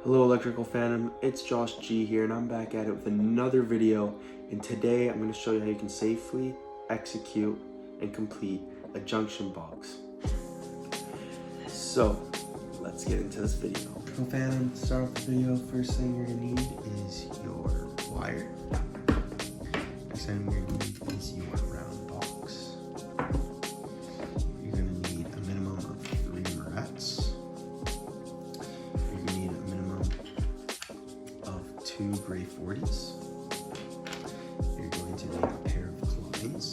Hello Electrical Phantom, it's Josh G here and I'm back at it with another video, and today I'm going to show you how you can safely execute and complete a junction box. So let's get into this video. Electrical Phantom, to start off the video, first thing you're going to need is your wire. Next thing you're going to need is your round box. You're going to need a minimum of 3 barrettes. 2 gray 40s. You're going to need a pair of clines.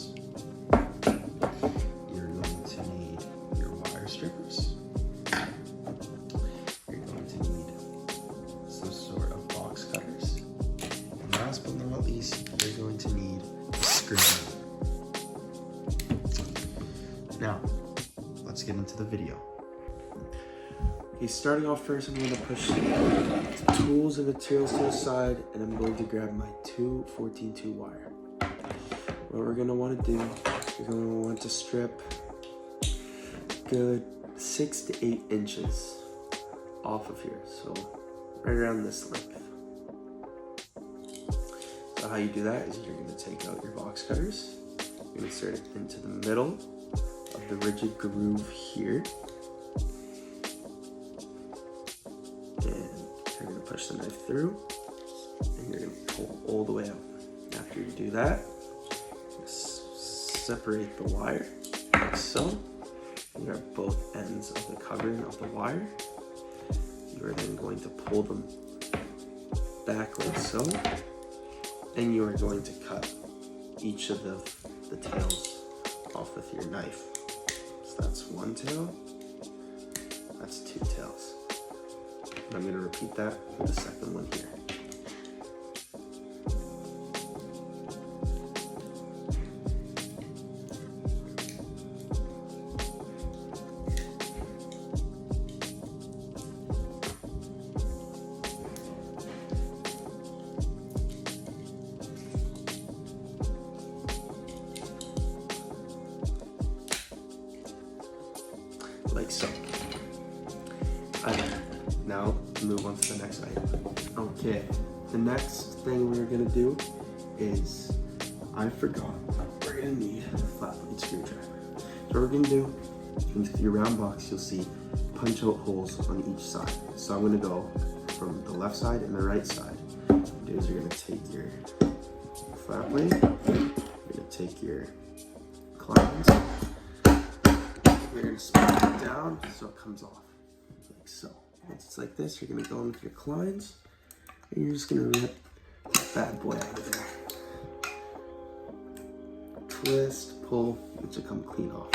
You're going to need your wire strippers. You're going to need some sort of box cutters. And last but not least, you're going to need a screwdriver. Now, let's get into the video. Okay, starting off first, I'm going to push the tools and materials to the side, and I'm going to grab my 2 14-2 wire. What we're going to want to do, you're going to want to strip good 6 to 8 inches off of here, so right around this length. So how you do that is you're going to take out your box cutters, you're going to insert it into the middle of the rigid groove here. You're going to push the knife through, and you're going to pull all the way out. After you do that, separate the wire like so. You have both ends of the covering of the wire. You are then going to pull them back like so, and you are going to cut each of the tails off with your knife. So that's 1 tail, that's 2 tails. I'm going to repeat that with the second one here. Like so. Now move on to the next item. Okay, the next thing we're gonna do is, I forgot, we're gonna need a flat blade screwdriver. So what we're gonna do, into your round box, you'll see punch out holes on each side. So I'm gonna go from the left side and the right side. What you do is you're gonna take your flat blade, you're gonna take your clines, you're gonna spin it down so it comes off, like so. Once it's like this, you're gonna go in with your clines, and you're just gonna rip that bad boy out of there. Twist, pull, it should come clean off.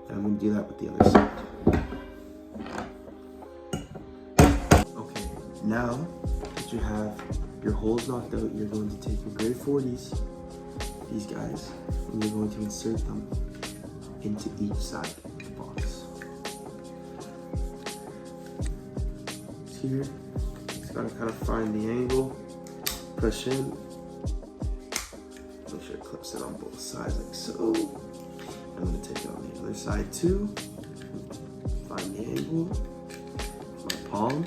And I'm gonna do that with the other side. Okay, now that you have your holes knocked out, you're going to take your gray 40s, these guys, and you're going to insert them into each side of the box. Here, just gotta kind of find the angle, push in, make sure it clips in on both sides like so. I'm gonna take it on the other side too, find the angle, my palm,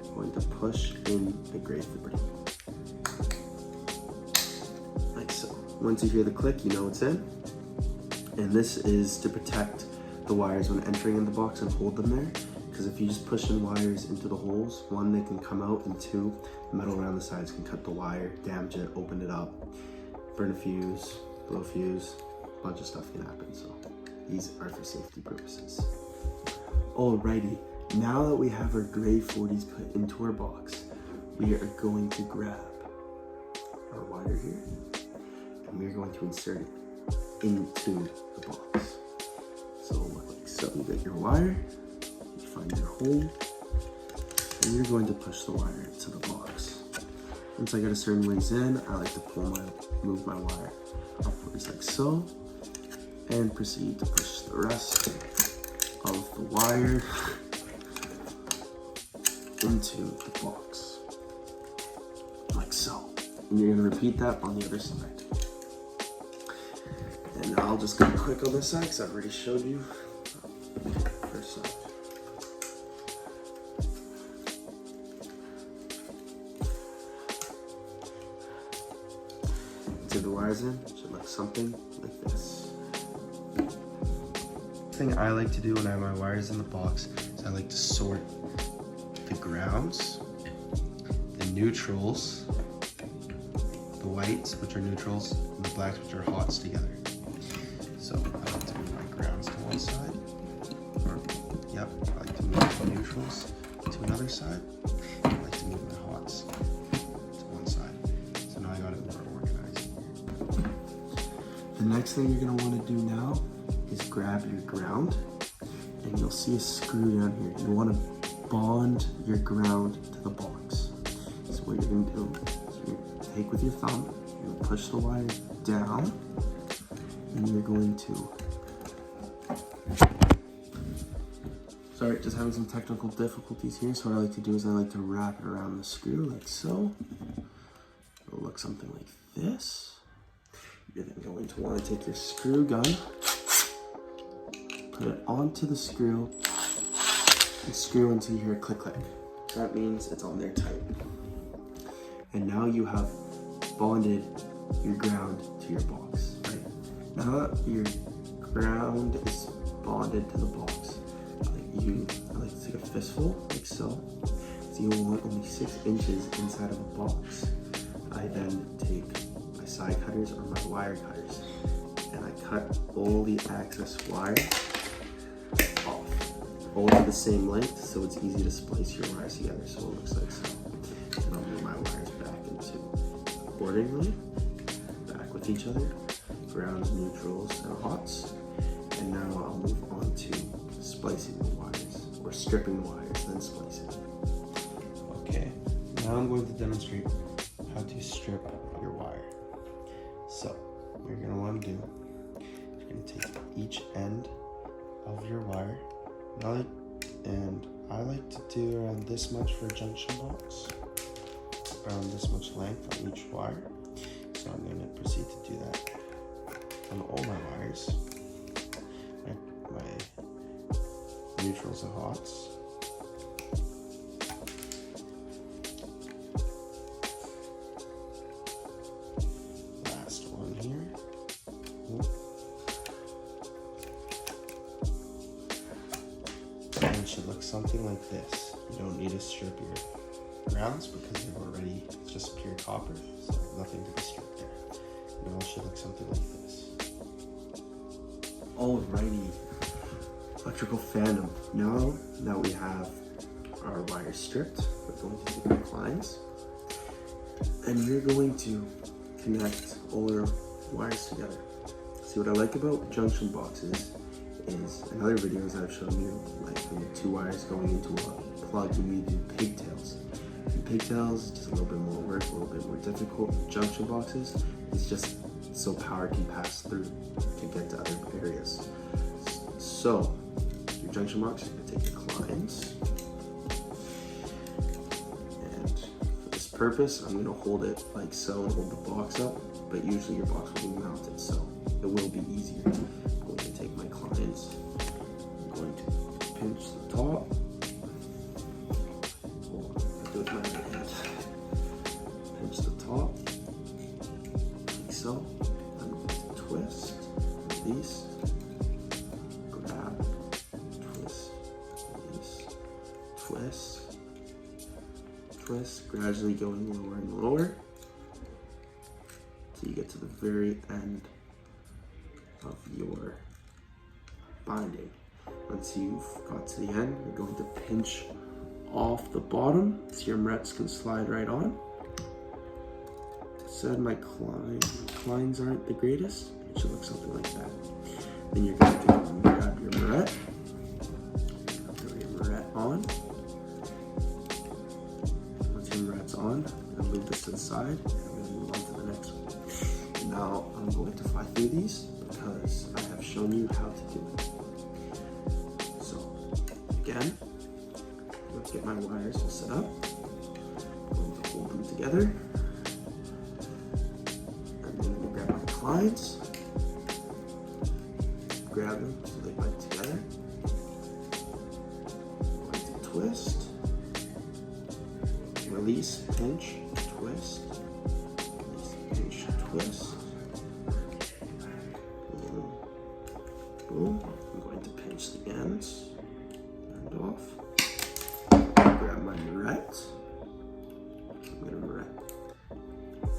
I'm going to push in the gray 40, like so. Once you hear the click, you know it's in, and this is to protect the wires when entering in the box and hold them there. Because if you just push in wires into the holes, 1, they can come out, and 2, the metal around the sides can cut the wire, damage it, open it up, burn a fuse, blow a fuse, a bunch of stuff can happen. So these are for safety purposes. Alrighty, now that we have our gray 40s put into our box, we are going to grab our wire here, and we're going to insert it into the box. So it'll look like so. You get your wire, find your hole, and you're going to push the wire into the box. Once I get a certain ways in, I like to move my wire upwards like so, and proceed to push the rest of the wire into the box, like so. And you're gonna repeat that on the other side. And I'll just go quick on this side because I've already showed you. First side. the wires in, it should look something like this. Thing I like to do when I have my wires in the box is I like to sort the grounds, the neutrals, the whites, which are neutrals, and the blacks, which are hots, together. So I like to move my grounds to one side, or yep, I like to move my neutrals to another side. I like to move my hots to one side. So now I got it more organized. The next thing you're gonna want to do now is grab your ground, and you'll see a screw down here. You want to bond your ground to the box. So what you're gonna do is you're gonna take with your thumb, you're gonna push the wire down, and you're going to, sorry, just having some technical difficulties here. So what I like to do is I like to wrap it around the screw like so. It'll look something like this. You're then going to want to take your screw gun, put it onto the screw, and screw until you hear a click click. That means it's on there tight. And now you have bonded your ground to your box, right? Now that your ground is bonded to the box, I like to take a fistful, like so. So you want only 6 inches inside of a box. I then take my side cutters or my wire cutters, and I cut all the excess wire off, all to the same length, so it's easy to splice your wires together, so it looks like so. And I'll move my wires back into accordingly, back with each other, grounds, neutrals, and hots. And now I'll move on to splicing the wires, or stripping the wires, then splicing. Okay, now I'm going to demonstrate how to strip your wire. So, what you're going to want to do, you're going to take each end of your wire, and I like to do around this much for a junction box, around this much length on each wire. So I'm going to proceed to do that on all my wires, my neutrals and hots. Last one here. And it should look something like this. You don't need to strip your grounds because they're already just pure copper, so nothing to be stripped there. Now it should look something like this. Alrighty, electrical fandom. Now that we have our wires stripped, we're going to take our clients, and we're going to connect all our wires together. See, what I like about junction boxes is, in other videos I've shown you, like when the 2 wires going into a plug, you need to do pigtails. And pigtails is just a little bit more work, a little bit more difficult. Junction boxes, it's just so power can pass through to get to other areas. So, your junction box, you're gonna take your clients, and for this purpose, I'm gonna hold it like so and hold the box up, but usually your box will be mounted, so it will be easier. I'm going to take my clients, I'm going to pinch the top, hold on, I do it with my right hand, pinch the top, like so. I'm going to twist, release, grab, twist, release, twist, twist, gradually going lower and lower till you get to the very end of your binding. Once you've got to the end, you're going to pinch off the bottom so your murets can slide right on. Said my clines aren't the greatest. It should look something like that. Then you're going to grab your murret, throw your murret on. Once your murret's on, I'm gonna move this to the side, and I'm gonna move on to the next one. Now I'm going to fly through these because I have shown you how to do it. So again, let's get my wires all set up. I'm going to hold them together. Clients, grab them so they bite together. I'm going to twist, release, pinch, twist, release, pinch, twist, twist the ends, end off, grab my barrette. I'm gonna barrette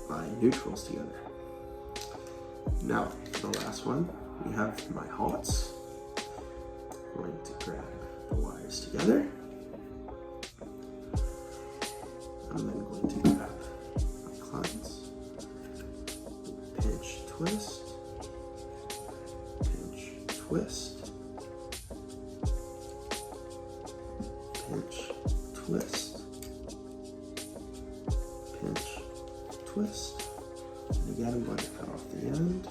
my neutrals together. Now, the last one, we have my hots. I'm going to grab the wires together. I'm then going to grab my clients, pinch, twist, pinch, twist, pinch, twist, pinch, twist. And again, I'm going to cut off the end.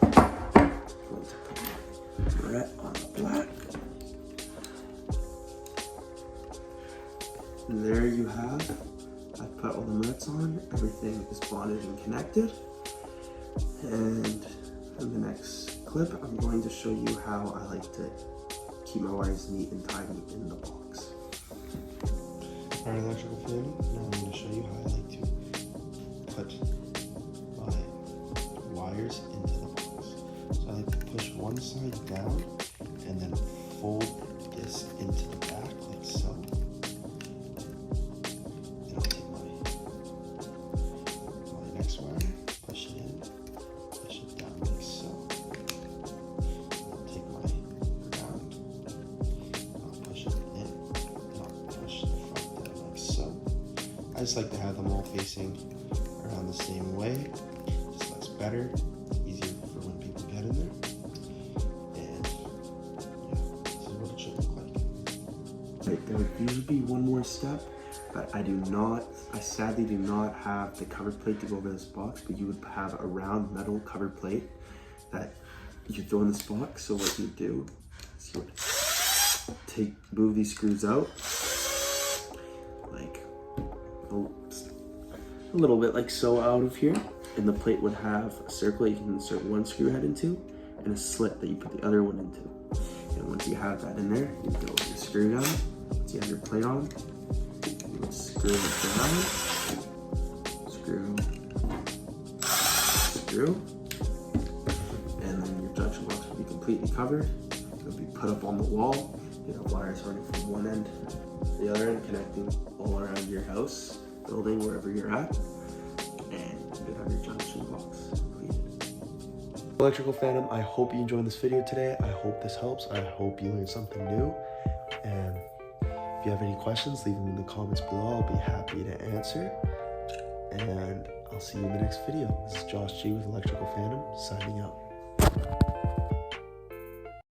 I'm going to put my barrette on the black. And there you have, I've put all the nuts on, everything is bonded and connected. And in the next clip, I'm going to show you how I like to keep my wires neat and tidy in the box. Alright, electrical fan, now I'm going to show you how I like to put my wires into the box. So I like to push one side down and then fold this into the back like so. Push it in, push it down like so. I'll take my round, and I'll push it in, and I'll push the front down like so. I just like to have them all facing around the same way. Just looks better, easier for when people get in there. And yeah, this is what it should look like. Right, there would usually be one more step, but I sadly do not have the cover plate to go over this box, but you would have a round metal cover plate that you could throw in this box. So what you do is you would move these screws out, like a little bit like so out of here, and the plate would have a circle you can insert one screw head into, and a slit that you put the other one into. And once you have that in there, you go with your screw down. Once you have your plate on, screw it down, screw, and then your junction box will be completely covered. It'll be put up on the wall. You have wires running from one end to the other end, connecting all around your house, building, wherever you're at, and you have your junction box completed. Electrical Phantom, I hope you enjoyed this video today. I hope this helps. I hope you learned something new. And if you have any questions, leave them in the comments below. I'll be happy to answer. And I'll see you in the next video. This is Josh G with Electrical Phantom, signing out.